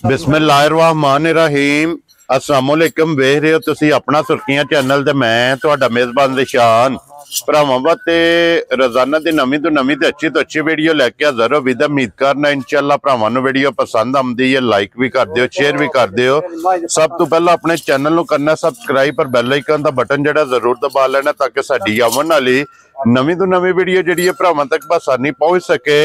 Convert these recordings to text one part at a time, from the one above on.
बिस्मिल्लाहिर्रहमानिर्रहीम अस्सलामुअलैकुम वेख रहे हो तुसी अपना सुर्खियां चैनल ते मैं तुहाडा मेज़बान निशान भरावां वास्ते रोजाना दी नवीं तो अच्छी वीडियो लैके हाज़र हो। विद उम्मीद करना इंशाअल्लाह भरावां नूं वीडियो पसंद आउंदी है। लाइक भी कर दिओ, शेयर भी कर दिओ। सब तो पहला अपने चैनल नूं करना सबसक्राइब और बैल आइकन दा बटन जिहड़ा जरूर दबा लेना ताकि साडी आवन वाली नवीं तो नवीं वीडियो जिहड़ी है भरावां तक बसानी पहुंच सके।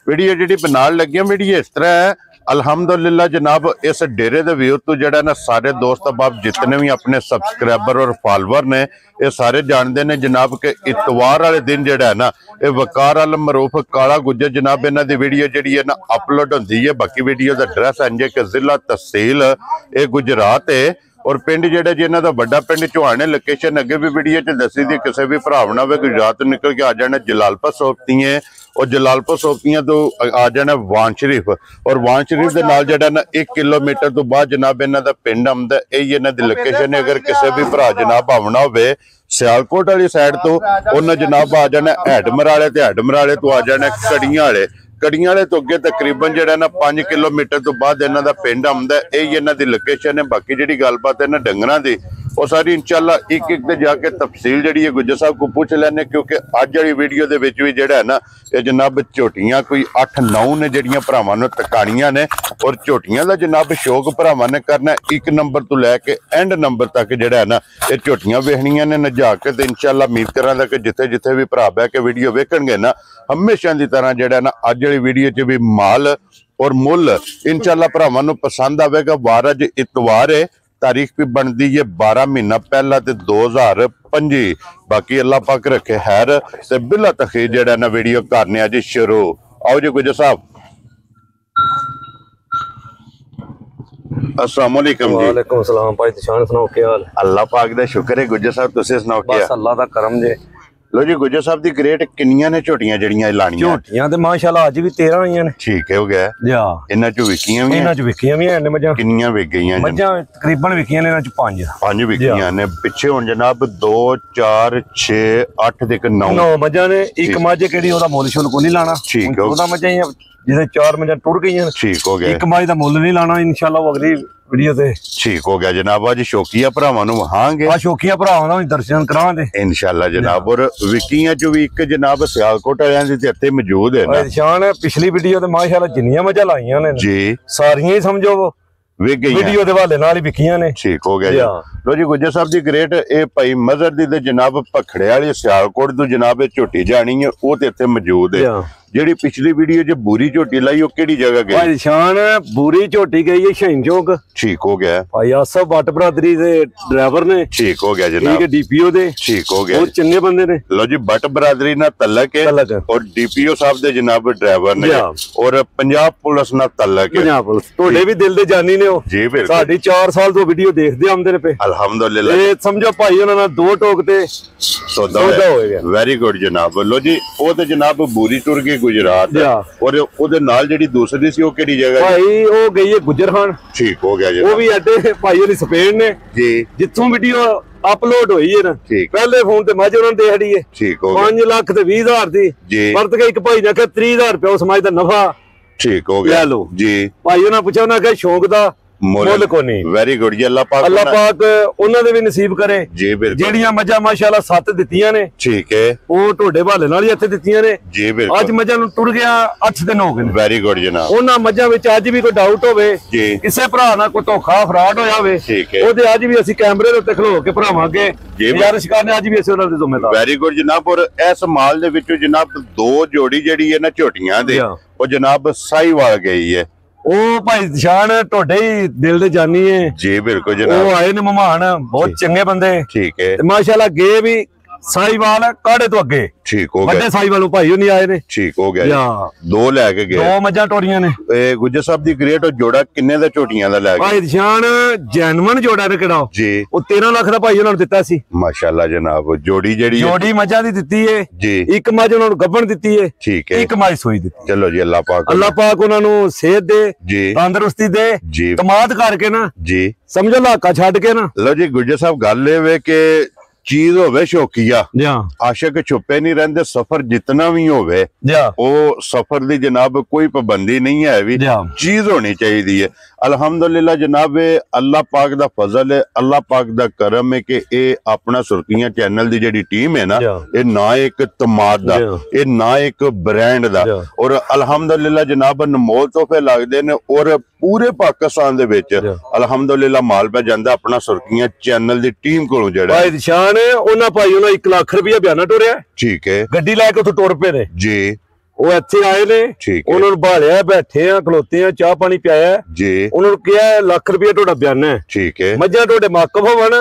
वीडियो जिहड़ी बनाण लग्गियां वीडियो इस तरह है। अल्हम्दुलिल्लाह जनाब इस डेरे दे व्यू तो जड़ा ना सारे दोस्त अहबाब जितने भी अपने सब्सक्राइबर और फॉलोअर ने ये सारे जानते हैं जनाब के इतवार वाले दिन जड़ा है ना ये वकार अल मरूफ काला गुज्जर जनाब इन्हां दी वीडियो जिहड़ी है ना अपलोड होंदी है। बाकी वीडियो का एड्रैस इंज के जिला तहसील ये गुजरात है और पिंड जेड़ा जी इन्हां दा वड्डा पिंड चौहाने। लोकेशन अगे भी वीडियो च दसी दी किसी भी भराव ना गुजरात निकल के आ जाना जलालपुर सोबतियां और जलालपुर सोबतियां तो आ जाना वान शरीफ और वान शरीफ के नाल जेड़ा ना 1 किलोमीटर तो बाद जनाब इन्हां दा पिंड आउंदा। यही इन्हां दी लोकेशन है। अगर किसी भी भरा जनाब आवना होवे सियालकोट वाली साइड तो उन्हें जनाब आ जाना हैडमराले ते हैडमराले तो आ जाना कड़ियां वाले कड़ियां वाले तो अगे तकरीबन जो ना 5 किलोमीटर तो बाद इन्हां दा पिंड आउंदा। यही इन्हां दी लोकेशन है। बाकी जिहड़ी गलबात है ना डंगरां दी वो सारी इंशाअल्लाह एक एक दे जाके तफसील जिहड़ी है गुज्जर साहब को पूछ लैने क्योंकि अज वाली वीडियो दे विच भी जिहड़ा है ना ये जनाब झोटियां कोई 8-9 ने जिहड़ियां भरावां नूं टकाणियां ने और झोटियां दा जनाब शौक भरावां ने करना 1 नंबर तो लैके एंड नंबर तक जिहड़ा है ना ये झोटियां वेखणियां ने नजा के ते इंशाअल्लाह उम्मीद करांगा कि जिथे जिथे भी भरा बैठ के वीडियो वेखणगे ना हमेशा की तरह जिहड़ा ना अज वाली वीडियो च भी माल और मुल इंशाअल्लाह भरावां नूं पसंद आवेगा। वार अज इतवार है, तारीख भी बनती है 12 महीना पहला ते 2025। बाकी अल्लाह पाक रखे खैर ते बिला तखीर जेड़ा ना वीडियो करने अज शुरू। आओ जी गुज्जर साहब। अस्सलाम वालेकुम जी। वालेकुम सलाम भाई दिशान सुनाओ क्या हाल? अल्लाह पाक दा शुक्र है गुज्जर साहब तुसीं सुनाओ क्या? बस अल्लाह दा करम जे। लो जी गुज्जर साहब दी ग्रेट किन्नियां ने झोटियां जड़ियां लाणियां? झोटियां ते माशाल्लाह अज भी 13 आईयां ने। ठीक है हो गया जा इन्हां चों विकियां भी इन्हां च विकियां भी हैं ने मझां। किन्नियां विक गईयां? मझां तकरीबन विकियां ने इन्हां च 5 विकियां ने। पिछे हुण जनाब 2 4 6 8 ते 9 मझां ने। एक मझ केड़ी ओदा मुੱਲ शुल को नहीं लाना। ठीक है ओदा मझां जिसे 4 मझां टुर गईयां। ठीक हो गया। एक मझ दा मुੱਲ नहीं लाना इंशाल्लाह वो अगली वीडियो ते। ठीक हो गया जनाब। अज शौकिया भरावां नूं वहांगे आ शौकिया भरावां दा दर्शन करावांगे इंशाल्लाह जनाब। और विकियां चों भी एक जनाब सियालकोट वालियां दी इत्थे मौजूद है ना निशान। पिछली वीडियो ते माशाल्लाह जिन्नियां मझां लाईयां ने जी सारियां ही समझो विक गई वीडियो दे हवाले नाल ही विकियां ने। ठीक हो गया। लो जी गुज्जर साहब दी ग्रेट ए भाई मजर दी ते जनाब भखड़े वाली सियालकोट तो जनाब झोटी जानी है वो ते इत्थे मौजूद है। जेडी पिछली वीडियो च बूरी झोटी लाई वो केड़ी जगह गई? भाई शान बूरी झोटी गई है शहीन चौक। ठीक हो गया। भाई आसफ भट्ट बरादरी दे ड्राइवर ने। ठीक हो गया जनाब। ठीक है डीपीओ दे। ठीक हो गया। बहुत चंगे बंदे ने। लो जी भट्ट बरादरी ना तलक है और डीपीओ साहब दे जनाब ड्राइवर ने और पंजाब पुलिस ना तलक है। पंजाब पुलिस तोड़े भी दिल दे जानी ने हो जी। बिल्कुल साडी 4 साल तो वीडियो देखदे आंदे ने पे अल्हम्दुलिल्लाह। ये समझो भाई उन्हां नाल 2 टोक ते सौदा हो गया। वेरी गुड जनाब। लो जी ओ ते जनाब बूरी टुर गई गुजरात और ओदे नाल जेडी दूसरी सी ओ केड़ी जगह भाई ओ गई है गुजर खान। ठीक हो गया जी। वो भी अड्डे भाई ओदी स्पेन ने जी जिथों वीडियो अपलोड हुई है ना पहले फोन ते मज उन्होंने दे हड़ी है। ठीक हो गया। 5 लाख ते 20,000 थी परत के एक भाई ने कहा 30,000 रुपया उस मज दा नफा। ठीक हो गया। ले लो जी। भाई उन्होंने पूछा उन्होंने कहा शौक दा मुੱਲ को नहीं। वेरी गुड जी। अल्लाह पाक उन्हां दे भी नसीब करे जी। बिल्कुल जेड़ियां मझां माशाअल्लाह 7 दित्तियां ने। ठीक है वो ढोडे भाले नाल ही इत्थे दित्तियां ने जी। बिल्कुल अज मझां नूं टुर गया 8 दिन हो गए। वेरी गुड जनाब। उन्हां मझां विच अज भी कोई डाउट होवे जी किसे भरा नाल कोई धोखा फराड होया होवे ठीक है ओदे अज भी ਅਸੀਂ कैमरे ਦੇ ਉੱਤੇ ਖਲੋ ਕੇ ਭਰਾਵਾਂ ਅੱਗੇ ਗੁਜ਼ਾਰਿਸ਼ ਕਰਨੇ ਅੱਜ ਵੀ ਅਸੀਂ ਉਹਨਾਂ ਦੇ ਜ਼ਿੰਮੇਵਾਰ। ਵੈਰੀ ਗੁੱਡ ਜਨਾਬ। ਔਰ ਇਸ ਮਾਲ ਦੇ ਵਿੱਚੋਂ ਜਨਾਬ 2 ਜੋੜੀ ਜਿਹੜੀ ਹੈ ਨਾ ਝੋਟੀਆਂ ਦੇ ਉਹ ਜਨਾਬ ਸਾਈਵਾਲ ਗਈ ਹੈ। ओ भाई शान टोडे ही दिल दे जानी है जी। बिल्कुल जनाब। वो आए ने मेहमान बहुत चंगे बंदे। ठीक है माशाल्लाह गे भी साहिवाल काड़े तो अगे। ठीक हो गया। बड़े साहिवाल भाई नहीं आए ने। ठीक हो गया। 2 लेके गए 2 मझां टोड़ियां ने। गुज्जर साहब दी ग्रेट और जोड़ा किन्ने दा झोटियां दा लेके भाई शान जैनवन जोड़ा ने केड़ा जी ओ 13 लाख दा भाई उन्हां ने दित्ता सी। माशाल्लाह जनाब। जोड़ी जेड़ी जोड़ी मझां दी दित्ती है जी। एक मझ उन्हां नु गब्बन दित्ती है। ठीक है एक मझ सोई दित्ती। चलो जी अल्लाह पाक उन्हां नु सेहत दे जी तंदुरुस्ती दे जी कमाद करके ना जी समझो लाका छड्ड के ना। लो जी गुज्जर साहब गल ए वे के चीज होवे शौकिया आशिक छुपे नहीं रहंदे। सफर जितना भी होवे वो सफर दी जनाब कोई पाबंदी नहीं है भी चीज होनी चाहिए है। अल्हम्दुलिल्लाह जनाब अल्लाह पाक दा फजल है, अल्लाह पाक दा करम है कि ये अपना सुर्खियां चैनल दी जेडी टीम है ना, ये ना एक तमाद दा, ये ना एक ब्रांड दा, और अल्हम्दुलिल्लाह जनाब अनमोल तोहफे लगदे ने और पूरे पाकिस्तान दे विच अल्हम्दुलिल्लाह माल पे जांदा अपना सुर्खियां चैनल दी टीम कोलों जेड़ा भाई दिशान उन्हां भाई उन्हां 1 लाख रुपया बयाना टुरिया। ठीक है, गड्डी लैके उत्थों टुर पे ने जी, वो इत्थे आए ने, उन्होंने भालिया, बैठे हैं, खलोते हैं, चाह पानी पियाया जी, उन्होंने कहा लाख रुपया तुहाडा बयाना है। ठीक है, मज्जां तुहाडे वाकफ होवन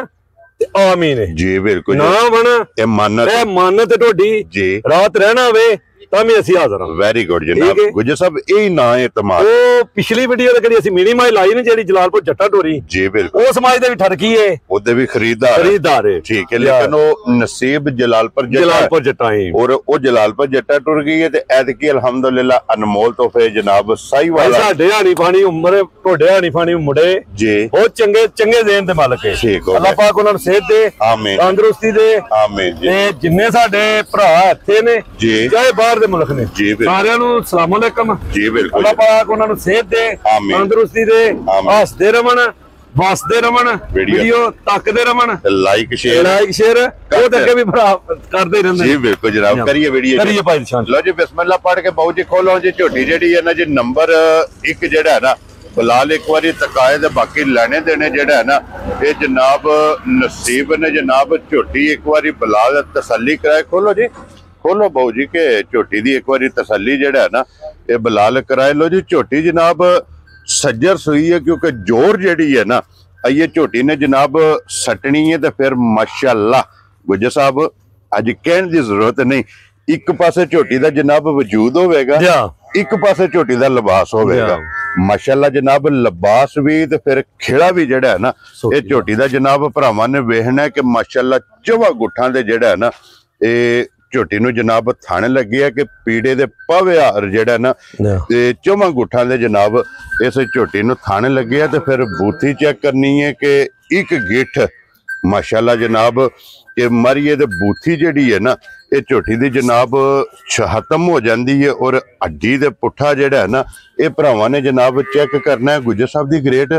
ते आमीन जी, बिल्कुल ना होवन ए मानत तुहाडी जी, रात रहना होवे तां भी असीं हाज़र हां। वेरी गुड जनाब गुजर साहब, यही ना है तमाम ओ पिछली वीडियो ते असीं मिनी माई लाई ने जेडी जलालपुर जट्टा टोरी जी, बिल्कुल ओ समाज दे भी ठरकी है, ओदे भी खरीदार है। ठीक है, लेकिन ओ नसीब जलालपुर जट्टा है और ओ जलालपुर जट्टा टुर गई है ते ऐतकी अल्हम्दुलिल्लाह अनमोल तोहफे जनाब सही वाला साडे हानी फानी उम्र टोडे हानी फानी मुंडे जी बहुत चंगे चंगे देन दे मालक है। अल्लाह पाक उन्हां नूं सेहत दे, आमीन, तंदुरुस्ती दे, आमीन जी। ते जिन्ने साडे भरा इत्थे ने जी, चाहे बाहर दे मुल्क ने जी, सारियां नूं अस्सलाम वालेकुम जी, बिल्कुल अल्लाह पाक उन्हां नूं सेहत दे, तंदुरुस्ती दे, हसदे रवन, वसदे रवन, वीडियो तकदे रवन, लाइक शेयर वो तक भी भरा करदे रहंदे जी, बिल्कुल जनाब। करिए वीडियो करिए भाई निशान, लो जी बिस्मिल्लाह पढ़ के बाबू जी खोलो जी। झोटी जेडी है ना जी नंबर 1 जेड़ा है ना फिलहाल एक बारी तकाए ते बाकी लेने देने जेड़ा है ना ये जनाब नसीब ने जनाब। झोटी एक बारी बिलाल तसल्ली कराए, खोलो जी खोलो बाबू जी के झोटी दी एक बारी तसल्ली जेड़ा है ना ये बिलाल कराए। लो जी झोटी जनाब सज्जर सुई है क्योंकि जोर जेड़ी है ना ये झोटी ने जनाब सटनी है तो फिर माशाअल्लाह गुजर साहब अज कहने की जरूरत नहीं, एक पासे झोटी दा जनाब वजूद होवेगा, एक पासे झोटी दा लिबास होवेगा माशाअल्लाह जनाब। लिबास भी ते फिर खेड़ा भी जेड़ा है ना ये झोटी दा जनाब भरावां ने वेखना है कि माशाअल्लाह 4 गुठां दे जेड़ा है ना ये झोटी नूं जनाब थाने लगे है कि पीड़े दे पविआर जेड़ा ना ते 4 गुठां दे जनाब इस झोटी नूं थाने लगे है। तो फिर बूथी चेक करनी है कि एक गिठ माशाअल्लाह जनाब कि मरिए ते बूथी जेड़ी है ना ये झोटी दी जनाब खत्म हो जाती है और हड्डी दे पुट्ठा जेड़ा है ना ये भरावां ने जनाब चेक करना है। गुजर साहब दी ग्रेट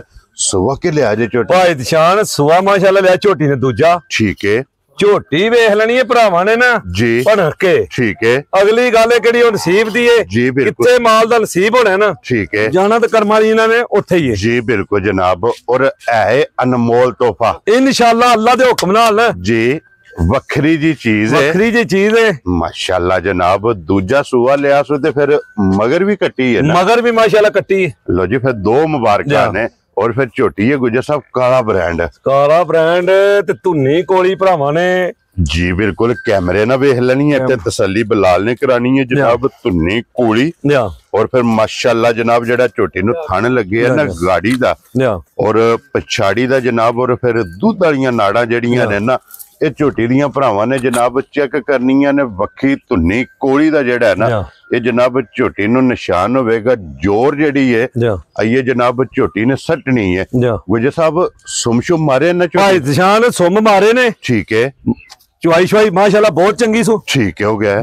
सुवा के लिया जे झोटी भाई दिशान सुवा माशाअल्लाह लिया झोटी ने दूजा। ठीक है, झोटी वेख लेनी है भरावां ने ना जी भनक के। ठीक है, अगली गल केड़ी नसीब दी है जी, कित्थे माल दा नसीब होना है ना। ठीक है, जाना तो कर्मा जी ने उत्थे ही है जी, बिल्कुल जनाब। और है अनमोल तोहफा इंशाअल्लाह अल्लाह दे हुक्म नाल जी, वखरी जी चीज है, वखरी जी चीज है माशाअल्लाह जनाब। दूजा सूआ लिया सो ते फिर मगर भी कट्टी है ना, मगर भी माशाअल्लाह कट्टी है। लो जी फिर 2 मुबारकां ने और फिर झोटी है गुजर साहब काला ब्रांड ते धुन्नी कोली भरावां ने जी, बिल्कुल कैमरे ना वेख लेनी है ते तसल्ली बिलाल ने करानी है जनाब। धुन्नी कोली और फिर माशाअल्लाह जनाब जेड़ा झोटी नूं थाने लगे है ना गाड़ी दा और पछाड़ी दा जनाब। और फिर दुध वालियां नाड़ां जेड़ियां ने ना ये झोटी दियां भरावां ने जनाब चेक करनियां ने। वक्खी धुन्नी कोली दा जेड़ा है ना ये जनाब झोटी नूं निशान होवेगा। जोर जेड़ी है ये जनाब झोटी ने सटनी है। गुजर साहब सुम शुम मारे ना निशान, सुम मारे ने। ठीक है, चुवाई शुवाई माशाअल्लाह बहुत चंगी सो। ठीक है, हो गया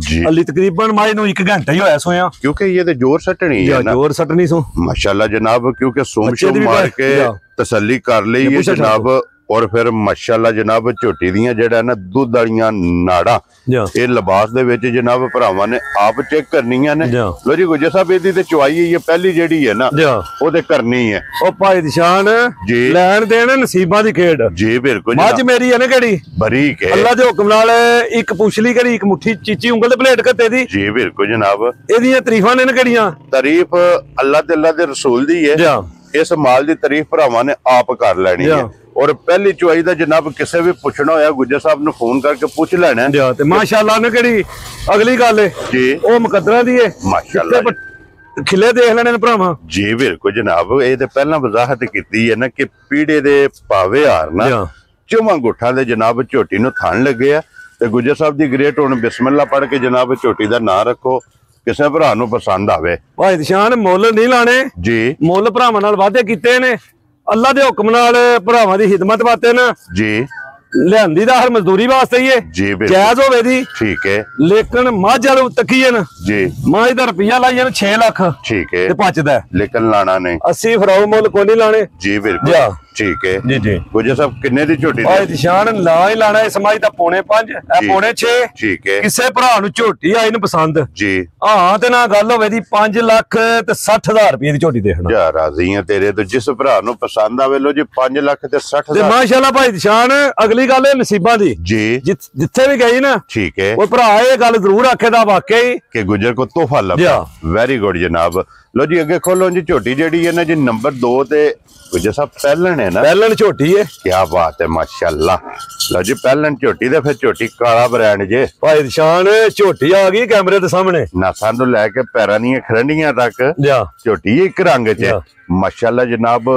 जी। अली तकरीबन माई नूं 1 घंटा ही होया सोया क्योंकि ये तो जोर सटनी है ना, जोर सटनी सो माशाअल्लाह जनाब। क्योंकि सुम शुम मार के तसल्ली कर ली है जनाब। और फिर माशाअल्लाह जनाब झोटी दियां जेड़ा ना दुध वालियां नाड़ा ये लिबास दे विच जनाब भरावां ने आप चेक करनियां ने। लो जी गुजर साहब इहदी ते चुवाई ये पहली जेड़ी है ना ओ ते करनी है। ओ भाई निशान जी लैन देन नसीबां दी खेड जी, बिल्कुल मज मेरी है ना केड़ी बरीक है अल्लाह दे हुक्म नाल एक पुछली करी एक मुट्ठी चीची उंगल ते प्लेट कत्ते दी जी, बिल्कुल जनाब। इहदियां तारीफां ने केड़ियां तारीफ अल्लाह दे रसूल दी है। इस माल दी तारीफ भरावां ने आप कर लेनी है। और पहली चुवाई दा जनाब किसे भी पूछना होया गुजर साहब ने फोन करके पूछ लेना है ते माशाअल्लाह ने केड़ी अगली गल है जी ओ मुकद्दरा दी है माशाअल्लाह खिले देख लेने ने भरावां जी, बिल्कुल जनाब। ये ते पहला वजाहत कीती है ना कि पीड़े दे पावे हार ना 4 गुठां दे जनाब झोटी नूं थान लगे आ ते गुजर साहब दी ग्रेट हुण बिस्मिल्लाह पढ़ के जनाब झोटी दा नाम रखो किसे भरा नूं पसंद आवे। भाई निशान मुल नहीं लाने जी, मुल भरावां नाल वादे कीते ने अल्लाह दे हुक्म नाल भरावां दी खिदमत वास्ते ना जी। ਲਿਆਂਦੀ ਦਾ ਹਰ ਮਜ਼ਦੂਰੀ ਵਾਸਤੇ ਹੀ ਹੈ ਜੀ ਜਾਇਜ਼ ਹੋਵੇ ਦੀ ਠੀਕ ਹੈ ਲੇਕਿਨ ਮੱਝ ਵਾਲੂ ਤੱਕੀਏ ਨਾ ਜੀ ਮੱਝ ਦਾ ਰੁਪਈਆ ਲਾਈਏ 6 ਲੱਖ ਠੀਕ ਹੈ ਤੇ ਪਚਦਾ ਲੇਕਿਨ ਲਾਣਾ ਨਹੀਂ 80 ਫਰਾਉ ਮੁੱਲ ਕੋਈ ਨਹੀਂ ਲਾਣੇ ਜੀ ਬਿਲਕੁਲ ਠੀਕ ਹੈ ਜੀ ਜੀ ਗੁਜਰ ਸਾਹਿਬ ਕਿੰਨੇ ਦੀ ਝੋਟੀ ਓਏ ਨਿਸ਼ਾਨ ਲਾ ਹੀ ਲਾਣਾ ਇਸ ਮੱਝ ਦਾ 5.5 ਇਹ 5.6 ਠੀਕ ਹੈ ਕਿਸੇ ਭਰਾ ਨੂੰ ਝੋਟੀ ਆਈ ਨੂੰ ਪਸੰਦ ਜੀ ਹਾਂ ਤੇ ਨਾ ਗੱਲ ਹੋਵੇ ਦੀ 5 ਲੱਖ ਤੇ 60,000 ਰੁਪਏ ਦੀ ਝੋਟੀ ਦੇਖਣਾ ਜਾ ਰਾਜ਼ੀ ਆ ਤੇਰੇ ਤੋਂ ਜਿਸ ਭਰਾ ਨੂੰ ਪਸੰਦ ਆਵੇ ਲੋ ਜੀ 5 ਲੱਖ ਤੇ 60,000 ਤੇ ਮਾਸ਼ਾਅੱਲਾ ਭਾਈ ਨਿਸ਼ਾਨ ਅਗਲੀ ਗੱਲ ਇਹ ਨਸੀਬਾਂ ਦੀ ਜੀ ਜਿੱਥੇ ਵੀ ਗਈ ਨਾ ਠੀਕ ਹੈ ਉਹ ਭਰਾ ਇਹ ਗੱਲ ਜ਼ਰੂਰ ਆਖੇਦਾ ਵਾਕਈ ਕਿ ਗੁਜਰ ਕੋ ਤੋਹਫਾ ਲੱਭਾ ਵੈਰੀ ਗੁੱਡ ਜਨਾਬ ਲੋ ਜੀ ਅੱਗੇ ਖੋਲੋ ਜੀ ਝੋਟੀ ਜਿਹੜੀ ਹੈ ਨਾ ਜੀ ਨੰਬਰ 2 ਤੇ ਗੁਜਰ ਸਾਹਿਬ ਪਹਿਲਣ ਹੈ ਨਾ ਪਹਿਲਣ ਝੋਟੀ ਹੈ ਕੀ ਬਾਤ ਹੈ ਮਾਸ਼ਾਅੱਲਾ ਲੋ ਜੀ ਪਹਿਲਣ ਝੋਟੀ ਦੇ ਫਿਰ ਝੋਟੀ ਕਾਲਾ ਬ੍ਰਾਂਡ ਜੇ ਭਾਈ ਨਿਸ਼ਾਨ ਝੋਟੀ ਆ ਗਈ ਕੈਮਰੇ ਦੇ ਸਾਹਮਣੇ ਨਾਸਾਂ ਤੋਂ ਲੈ ਕੇ ਪੈਰਾਂ ਦੀਆਂ ਖਰੰਡੀਆਂ ਤੱਕ ਝੋਟੀ ਇੱਕ ਰੰਗ 'ਚ माशाल्लाह जनाब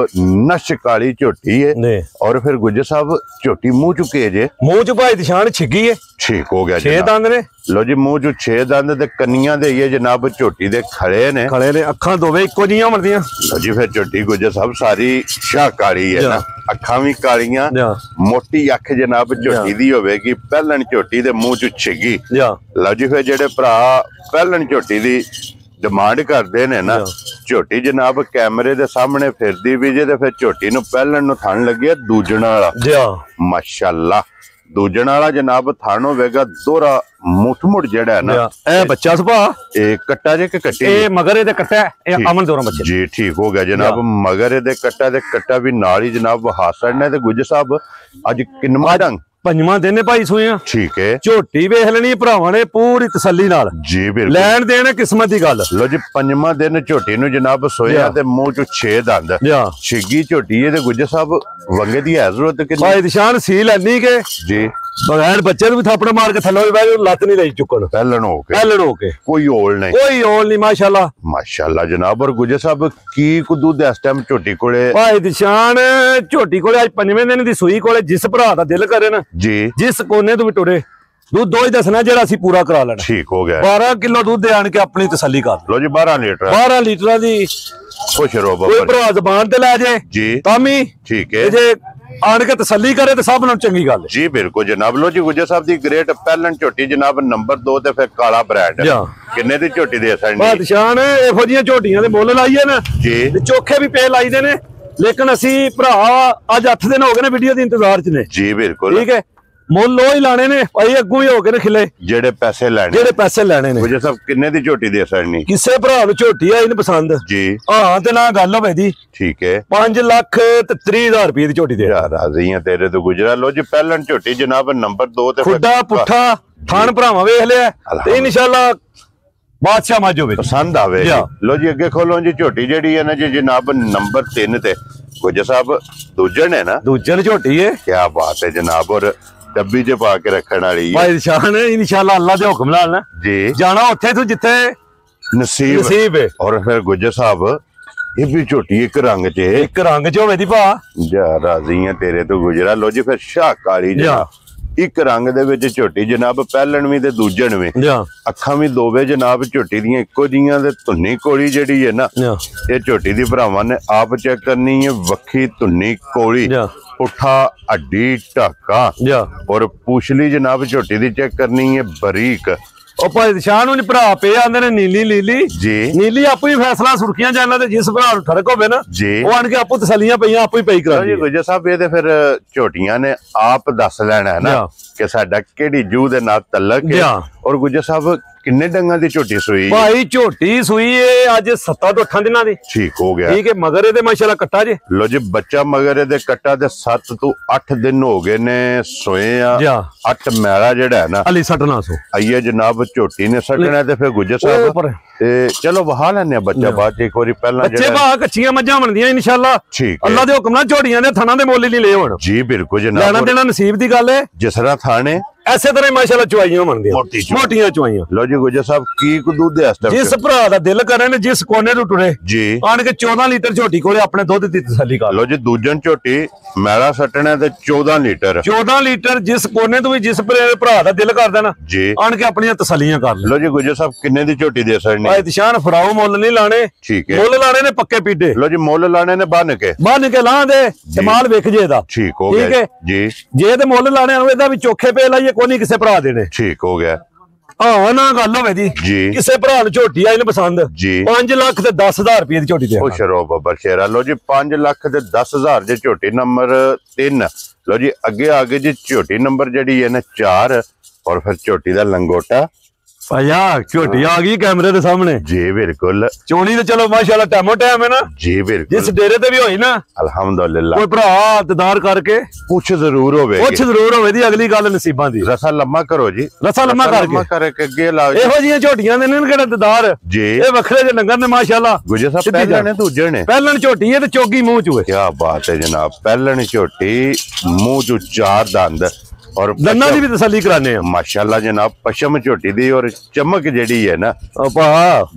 नश काली झोटी है और फिर गुजर साहब झोटी मुंह चुके जे मुंह च भाई निशान छिगी है ठीक हो गया 6 दंद ने लो जी मुंह चो 6 दंद ते कन्नियां दे ये जनाब झोटी दे खड़े ने अखां दोवे इक्को जिहियां बनदियां लो जी फिर झोटी गुजर साहब सारी शाह काली है ना अखां भी कालियां मोटी अख जनाब झोटी दी होवेगी पहलन झोटी दे मुंह चो छिगी लो जी फिर जेड़े भरा पहलन झोटी दी डिमांड करते ने ना झोटी जनाब कैमरे दे सामने फिरदी भी जे ते फिर झोटी नु पहलन नु थन लगे दूजण वाला माशाल्लाह दूजण वाला जनाब थन होवेगा दोहरा मुठमुड़ जेड़ा है ना ए बच्चा सुभा ए कट्टा जे के कट्टी ए मगर दे कट्टा ए अमन दोनों बच्चे जी ठीक हो गया जनाब मगर दे कट्टा भी नाल ही जनाब हासड़ ने ते गुज साहब अज किन्नवा ढंग पंजवा दिन भाई सुइया ठीक है झोटी वेख लेनी भरावां ने पूरी तसल्ली नाल जी बिल्कुल लैन देन किस्मत दी गल लो जी पंजवा दिन झोटी नु जनाब सोया ते मुंह चो 6 दंद छिगी झोटी है ते गुज्जर साहब वंगे दी है जरूरत कि भाई निशान सी लैनी के जी बगैर बच्चे भी थप्पड़ मार के थल्ले बैठ लत नहीं लई चुकन पहलन होके कोई ओल नहीं माशाल्लाह माशाल्लाह जनाब और गुज्जर साहब की को दूध इस टाइम झोटी कोले भाई निशान झोटी कोले आज पंजवें दिन दी सूई कोले जिस भरा दा दिल करे ना जी जिस कोने तो भी टुरे दूध दो ही दसना जेड़ा सी पूरा करा लेना ठीक हो गया 12 किलो दूध दे आन के अपनी तसल्ली कर लो जी 12 लीटर दी खुश रहो कोई भरा जबान ते ले जाए जी तामी ठीक है जे आन के तसल्ली करे तो सब नाल चंगी गल जी बिल्कुल जनाब लो जी गुज्जर साहब दी ग्रेट पहलन झोटी जनाब नंबर 2 ते फिर काला ब्रांड किन्ने दी झोटी दे सकनी बादशाह ने एहो जियां झोटियां दे मुੱਲ लाईए ना जी ते चोखे भी पे लाईदे ने लेकिन असी भरा आज 8 दिन हो गए ने वीडियो दी इंतजार च ने जी बिल्कुल ठीक है ਮੁੱਲ ਉਹ ਹੀ ਲਾਣੇ ਨੇ ਭਾਈ ਅੱਗੋਂ ਹੀ ਹੋ ਕੇ ਨੇ ਖਿਲੇ ਜਿਹੜੇ ਪੈਸੇ ਲੈਣੇ ਨੇ ਗੁਜਰ ਸਾਹਿਬ ਕਿੰਨੇ ਦੀ ਝੋਟੀ ਦੇ ਸਕਣੀ ਕਿਸੇ ਭਰਾ ਨੂੰ ਝੋਟੀ ਆਈ ਨਹੀਂ ਪਸੰਦ ਜੀ ਹਾਂ ਤੇ ਨਾ ਗੱਲ ਹੋਵੇ ਦੀ ਠੀਕ ਹੈ 5 ਲੱਖ ਤੇ 30,000 ਰੁਪਏ ਦੀ ਝੋਟੀ ਦੇ ਰਾਜ਼ੀ ਆ ਤੇਰੇ ਤੋਂ ਗੁਜਰਾ ਲੋ ਜੀ ਪਹਿਲਨ ਝੋਟੀ ਜਨਾਬ ਨੰਬਰ 2 ਤੇ ਖੁੱਡਾ ਪੁੱਠਾ ਥਾਣ ਭਰਾਵਾਂ ਵੇਖ ਲਿਆ ਤੇ ਇਨਸ਼ਾਅੱਲਾ ਬਾਦਸ਼ਾਹ ਮਾਜ ਹੋਵੇ ਪਸੰਦ ਆਵੇ ਲੋ ਜੀ ਅੱਗੇ ਖੋਲੋ ਜੀ ਝੋਟੀ ਜਿਹੜੀ ਹੈ ਨਾ ਜੀ ਜਨਾਬ ਨੰਬਰ 3 ਤੇ ਗੁਜਰ ਸਾਹਿਬ ਦੂਜਣ ਹੈ ਨਾ ਦੂਜਣ ਝੋਟੀ ਹੈ ਕੀ ਬਾਤ ਹੈ ਜਨਾਬ ਔਰ ਡੱਬੀ ਚ ਪਾ ਕੇ ਰੱਖਣ ਵਾਲੀ ਭਾਈ ਨਿਸ਼ਾਨ ਇਨਸ਼ਾਅੱਲਾ ਅੱਲਾ ਦੇ ਹੁਕਮ ਨਾਲ ਨਾ ਜੀ ਜਾਣਾ ਉੱਥੇ ਤੂੰ ਜਿੱਥੇ ਨਸੀਬ ਹੈ ਔਰ ਫਿਰ ਗੁਜਰ ਸਾਹਿਬ ਇਹ ਵੀ ਝੋਟੀ ਇੱਕ ਰੰਗ ਚ ਹੋਵੇ ਦੀ ਭਾ ਜਾ ਰਾਜ਼ੀ ਆ ਤੇਰੇ ਤੋਂ ਗੁਜਰਾ ਲੋ ਜੀ ਫਿਰ ਸ਼ਾਹ ਕਾਲੀ ਜੀ ਇੱਕ ਰੰਗ ਦੇ ਵਿੱਚ ਝੋਟੀ ਜਨਾਬ ਪਹਿਲਣ ਵੀ ਤੇ ਦੂਜਣ ਵੀ ਅੱਖਾਂ ਵੀ ਦੋਵੇਂ ਜਨਾਬ ਝੋਟੀ ਦੀਆਂ ਇੱਕੋ ਜੀਆਂ ਤੇ ਧੁੰਨੀ ਕੋਲੀ ਜਿਹੜੀ ਹੈ ਨਾ ਇਹ ਝੋਟੀ ਦੀ ਭਰਾਵਾਂ ਨੇ ਆਪ ਚੈੱਕ ਕਰਨੀ ਹੈ ਵੱਖੀ ਧੁੰਨੀ ਕੋਲੀ ਪੁੱਠਾ ਅੱਡੀ ਢਾਕਾ और पूछली जनाब झोटी दी चेक करनी है बरीक ਭਾਈ ਨਿਸ਼ਾਨ ਨੂੰ ਭਰਾ ਪਏ ਆਂਦੇ ਨੇ ਨੀਲੀ जी ਨੀਲੀ ਆਪੂ ਹੀ ਫੈਸਲਾ ਸੁਰਖੀਆਂ ਜਾਣਾ ਤੇ ਜਿਸ ਭਰਾ ਨੂੰ ਠੜਕ ਹੋਵੇ ਨਾ जी ਉਹ ਆਣ ਕੇ ਆਪੂ ਤਸੱਲੀਆਂ ਪਈਆਂ ਆਪੂ ਹੀ ਪਈ ਕਰਾਂਗੇ ਗੁਜਰ ਸਾਹਿਬ ਇਹ ਤੇ ਫਿਰ ਝੋਟੀਆਂ ਨੇ ਆਪ ਦੱਸ ਲੈਣਾ ਹੈ ਨਾ ਕਿ ਸਾਡਾ ਕਿਹੜੀ ਜੂ ਦੇ ਨਾਲ ਤਲਕ ਹੈ ਔਰ ਗੁਜਰ ਸਾਹਿਬ ਕਿੰਨੇ ਡੰਗਾਂ ਦੀ ਝੋਟੀ ਸੂਈ ਭਾਈ ਝੋਟੀ ਸੂਈ ਏ ਅੱਜ 7 ਤੋਂ 8 ਦਿਨਾਂ ਦੀ ਠੀਕ ਹੋ ਗਿਆ ਠੀਕ ਹੈ ਮਗਰ ਇਹਦੇ ਮਾਸ਼ਾਅੱਲਾ ਕੱਟਾ ਜੇ ਲੋ ਜੀ ਬੱਚਾ ਮਗਰ ਇਹਦੇ ਕੱਟਾ ਤੇ 7 ਤੋਂ 8 ਦਿਨ ਹੋ ਗਏ ਨੇ ਸੋਏ ਆ 8 ਮੈਲਾ ਜਿਹੜਾ ਹੈ ਨਾ ਅਲੀ ਸਟਣਾ ਸੋ ਆਈਏ ਜਨਾਬ ਝੋਟੀ ਨੇ ਸਟਣਾ ਤੇ ਫਿਰ ਗੁਜਰ ਸਾਹਿਬ ਤੇ ਚਲੋ ਵਹਾ ਲੈਣੇ ਬੱਚਾ ਬਾਅਦ ਇੱਕ ਵਾਰੀ ਪਹਿਲਾਂ ਬੱਚੇ ਬਾ ਕੱਚੀਆਂ ਮੱਝਾਂ ਬਣਦੀਆਂ ਇਨਸ਼ਾਅੱਲਾ ਠੀਕ ਅੱਲਾ ਦੇ ਹੁਕਮ ਨਾਲ ਝੋੜੀਆਂ ਦੇ ਥਣਾਂ ਦੇ ਮੁੱਲ ਨਹੀਂ ਲੈ ਹੋਣ ਜੀ ਬਿਲਕੁਲ ਜਨਾਬ ਲੈਣਾ ਦੇਣਾ ਨਸੀਬ ਦੀ ਗੱਲ ਹੈ ਜਿਸ ਤਰ੍ਹਾਂ ਥਾਣੇ ਐਸੇ ਤਰ੍ਹਾਂ ਮਾਸ਼ਾਅੱਲਾ ਚੁਆਈਆਂ ਬਣਦੀਆਂ ਮੋਟੀਆਂ ਚੁਆਈਆਂ ਲੋ ਜੀ ਗੁਜਰ ਸਾਹਿਬ ਕੀ ਕੁ ਦੁੱਧ ਹੈ ਇਸ ਟਾਈਮ ਜਿਸ ਭਰਾ ਦਾ ਦਿਲ ਕਰੇ ਨੇ ਜਿਸ ਕੋਨੇ ਨੂੰ ਟੁਰੇ ਜੀ ਆਣ ਕੇ 14 ਲੀਟਰ ਝੋਟੀ ਕੋਲੇ ਆਪਣੇ ਦੁੱਧ ਦੀ ਤਸੱਲੀ ਕਰ ਲੋ ਜੀ ਦੂਜਨ ਝੋਟੀ ਮੈਲਾ ਸੱਟਣਾ ਤੇ 14 ਲੀਟਰ ਜਿਸ ਕੋਨੇ ਤੋਂ ਵੀ ਜਿਸ ਭਰਾ ਦਾ ਦਿਲ ਕਰਦਾ ਨਾ ਜੀ ਆਣ ਕੇ ਆਪਣੀਆਂ ਤਸੱਲੀਆਂ ਕਰ ਲੈ ਲੋ ਜੀ ਗੁਜਰ ਸਾਹਿਬ ਕਿੰਨੇ ਦੀ ਝੋਟੀ ਦੇ ਸਕਣੀ ਭਾਈ ਨਿਸ਼ਾਨ ਫੜਾਓ, ਮੁੱਲ ਨਹੀਂ ਲਾਣੇ। ਠੀਕ ਹੈ, ਮੁੱਲ ਲਾਣੇ ਨੇ ਪੱਕੇ ਪੀਡੇ। ਲੋ ਜੀ ਮੁੱਲ ਲਾਣੇ ਨੇ ਬੰਨ ਕੇ ਲਾਂ ਦੇ ਤੇ ਮਾਲ ਵਿਕ ਜੇ ਇਹਦਾ। ਠੀਕ ਹੋ ਗਿਆ ਜੀ। ਜੇ ਤੇ ਮੁੱਲ ਲਾਣੇ ਨੂੰ ਇਹਦਾ ਵੀ ਚੋਖੇ ਪੇ ਲਾਈਏ, ਕੋਈ ਨਹੀਂ ਕਿਸੇ ਭਰਾ ਦੇਣੇ। ਠੀਕ ਹੋ ਗਿਆ। ਹਾਂ ਨਾ ਗੱਲ ਹੋਵੇ ਜੀ ਕਿਸੇ ਭਰਾ ਨੂੰ ਝੋਟੀ ਆਈ ਨੇ ਪਸੰਦ 5 ਲੱਖ ਤੇ 10,000 ਰੁਪਏ ਦੀ ਝੋਟੀ ਦੇ ਸ਼ਰੋ ਬੱਬਰ ਸ਼ੇਰਾ। ਲੋ ਜੀ 5 ਲੱਖ ਤੇ 10,000 ਜੇ ਝੋਟੀ ਨੰਬਰ 3। ਲੋ ਜੀ ਅੱਗੇ ਜੀ ਝੋਟੀ ਨੰਬਰ ਜਿਹੜੀ ਹੈ ਨਾ 4 ਔਰ ਫਿਰ ਝੋਟੀ ਦਾ ਲੰਗੋਟਾ। ਭਾਈਆ ਝੋਟੀ ਆ ਗਈ ਕੈਮਰੇ ਦੇ ਸਾਹਮਣੇ ਜੀ ਬਿਲਕੁਲ। ਚੋਣੀ ਤੇ ਚਲੋ ਮਾਸ਼ਾਅੱਲਾ ਟਾਈਮੋ ਟਾਈਮ ਹੈ ਨਾ ਜੀ ਬਿਲਕੁਲ। ਜਿਸ ਡੇਰੇ ਤੇ ਵੀ ਹੋਈ ਨਾ ਅਲਹਮਦੁਲਿਲਾ ਕੋਈ ਭਰਾ ਦਿਦਾਰ ਕਰਕੇ ਪੁੱਛ ਜ਼ਰੂਰ ਹੋਵੇ ਦੀ ਅਗਲੀ ਗੱਲ ਨਸੀਬਾਂ ਦੀ। ਰਸਾ ਲੰਮਾ ਕਰੋ ਜੀ, ਰਸਾ ਲੰਮਾ ਕਰਕੇ ਅੱਗੇ ਲਾਓ। ਇਹੋ ਜਿਹੀਆਂ ਝੋਟੀਆਂ ਦੇ ਨੇ ਕਿਹੜਾ ਦਿਦਾਰ ਜੀ, ਇਹ ਵੱਖਰੇ ਜਿਹੇ ਲੰਗਰ ਨੇ ਮਾਸ਼ਾਅੱਲਾ। ਗੁਜੇ ਸਾਹਿਬ ਪਹਿਲਣ ਨੇ ਦੂਜੇ ਨੇ। ਪਹਿਲਣ ਝੋਟੀ ਹੈ ਤੇ ਚੋਗੀ ਮੂੰਹ ਚ। ਕੀ ਬਾਤ ਹੈ ਜਨਾਬ। ਪਹਿਲਣ ਝੋਟੀ ਮੂੰਹ ਚ 4 ਦੰਦ और दन्ना दी भी तसल्ली कराने माशाल्लाह जनाब। पशम झोटी दी और चमक जेड़ी है ना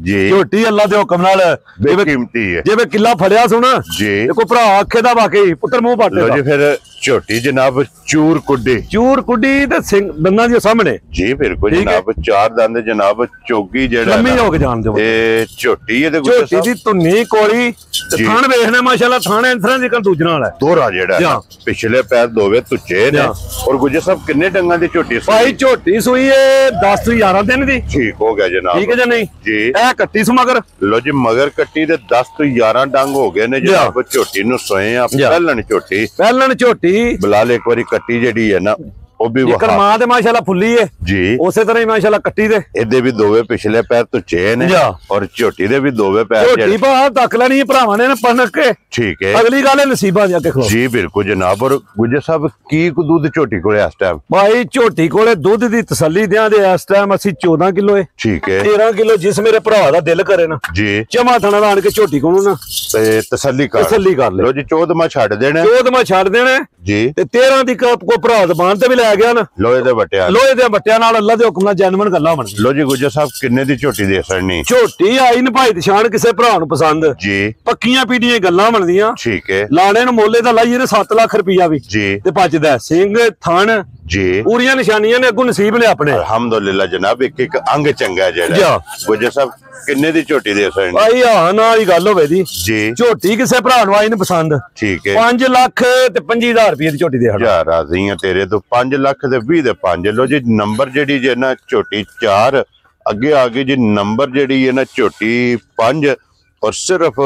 जी, झोटी अल्लाह दे हुक्म नाल बेकीमती है। जिवें किला फड़िया सुना जी, कोई भरा आखे दा वाकई पुत्र मुंह पाटे दा। लो जी फिर झोटी जनाब चूर कुड्डी ते सिंह दन्ना दी सामने जी बिल्कुल जनाब। 4 दंद जनाब। चोगी जेड़ा लम्मी हो के जान दे ए झोटी है ते झोटी दी धुन्नी कोली ते थान वेखने माशाल्लाह थान इंसरा दी कल दूजे नाल है। दोहरा जेड़ा पिछले पैर दोवे तुचे ने और गुजे सब किन्ने डंगा दी झोटी भाई झोटी सुई है 10 ਤੋਂ 11 दिन दी। ठीक हो गया जनाब। ठीक है जी नहीं जी ए कट्टी सु मगर लो जी मगर कट्टी ते 10 ਤੋਂ 11 डंग हो गए ने जनाब। झोटी नु सोए आ पहलन झोटी बिलाल एक बारी कट्टी जेडी है ना ਉਹ ਵੀ ਇੱਕ ਮਾਂ ਤੇ ਮਾਸ਼ਾਅੱਲਾ ਫੁੱਲੀ ਏ ਜੀ। ਉਸੇ ਤਰ੍ਹਾਂ ਹੀ ਮਾਸ਼ਾਅੱਲਾ ਕੱਟੀ ਦੇ ਇਹਦੇ ਵੀ ਦੋਵੇਂ ਪਿਛਲੇ ਪੈਰ ਤੁਚੇ ਨੇ ਔਰ ਝੋਟੀ ਦੇ ਵੀ ਦੋਵੇਂ ਪੈਰ ਝੋਟੀ ਬਾਹਰ ਤੱਕ ਲੈਣੀ ਭਰਾਵਾਂ ਨੇ ਪਨਕ ਕੇ। ਠੀਕ ਹੈ, ਅਗਲੀ ਗੱਲ ਹੈ ਨਸੀਬਾਂ ਦੀ। ਅੱਗੇ ਖਲੋ ਜੀ ਬਿਲਕੁਲ ਜਨਾਬ। ਔਰ ਗੁਜਰ ਸਾਹਿਬ ਕੀ ਕੁ ਦੁੱਧ ਝੋਟੀ ਕੋਲੇ ਇਸ ਟਾਈਮ? ਭਾਈ ਝੋਟੀ ਕੋਲੇ ਦੁੱਧ ਦੀ ਤਸੱਲੀ ਦਿਆਂ ਦੇ ਇਸ ਟਾਈਮ ਅਸੀਂ 14 ਕਿਲੋ ਏ। ਠੀਕ ਹੈ, 13 ਕਿਲੋ ਜਿਸ ਮੇਰੇ ਭਰਾ ਦਾ ਦਿਲ ਕਰੇ ਨਾ ਜੀ ਜਮਾ ਥਣਾ ਲਾਣ ਕੇ ਝੋਟੀ ਕੋਲੋਂ ਨਾ ਤੇ ਤਸੱਲੀ ਕਰ ਲੈ। ਲੋ ਜੀ 14ਵਾਂ ਛੱਡ ਦੇਣਾ ਜੀ ਤੇ 13 ਦੀ ਕੋ ਭਰਾ ਜ਼ਬਾਨ ਤੇ ਵੀ ਲੈ ਗਿਆ ਨਾ ਲੋਹੇ ਦੇ ਬੱਟਿਆਂ ਨਾਲ ਅੱਲਾ ਦੇ ਹੁਕਮ ਨਾਲ ਜੈਨੂਇਨ ਗੱਲਾਂ ਬਣ। ਲੋ ਜੀ ਗੁਜਰ ਸਾਹਿਬ ਕਿੰਨੇ ਦੀ ਝੋਟੀ ਦੇ ਸੜਨੀ? ਝੋਟੀ ਆਈ ਨ ਭਾਈ ਨਿਸ਼ਾਨ ਕਿਸੇ ਭਰਾ ਨੂੰ ਪਸੰਦ ਜੀ। ਪੱਕੀਆਂ ਪੀੜੀਆਂ ਗੱਲਾਂ ਬਣਦੀਆਂ। ਠੀਕ ਹੈ, ਲਾਣੇ ਨੂੰ ਮੋਲੇ ਦਾ ਲਾਈਏ ਨੇ 7 ਲੱਖ ਰੁਪਇਆ ਵੀ ਜੀ ਤੇ ਭੱਜਦਾ ਸਿੰਘ ਥਣ ਜੀ। ਪੂਰੀਆਂ ਨਿਸ਼ਾਨੀਆਂ ਨੇ ਅੱਗੋਂ ਨਸੀਬ ਨੇ ਆਪਣੇ ਅਲਹਮਦੁਲਿਲਾ ਜਨਾਬ। ਇੱਕ ਅੰਗ ਚੰਗਾ ਜਿਹੜਾ ਗੁਜਰ ਸਾਹਿਬ ਕਿੰਨੇ ਦੀ ਝੋਟੀ ਦੇ ਸੜਨੀ? ਭਾਈ ਹਾਂ ਨਾਲ ਹੀ ਗੱਲ ਹੋਵੇ ਦੀ ਜੀ। ਝੋਟੀ ਕਿਸੇ ਭਰਾ ਨੂੰ ਆਈ ਨ ਪਸੰਦ। ਠੀਕ ਹੈ, 5 ਲੱਖ ਤੇ 25,000 ਰੁਪਏ ਦੀ ਝੋਟੀ ਦੇ ਹੜਾ ਰਾਜ਼ੀ ਆ ਤੇਰੇ ਤੋਂ। 5 ਲੱਖ ਤੇ 20 ਦੇ 5। ਲੋ ਜੀ ਨੰਬਰ ਜਿਹੜੀ ਜੇ ਨਾ ਝੋਟੀ 4 ਅੱਗੇ ਆ ਗਈ ਜੀ। ਨੰਬਰ ਜਿਹੜੀ ਹੈ ਨਾ ਝੋਟੀ 5 ਔਰ ਸਿਰਫ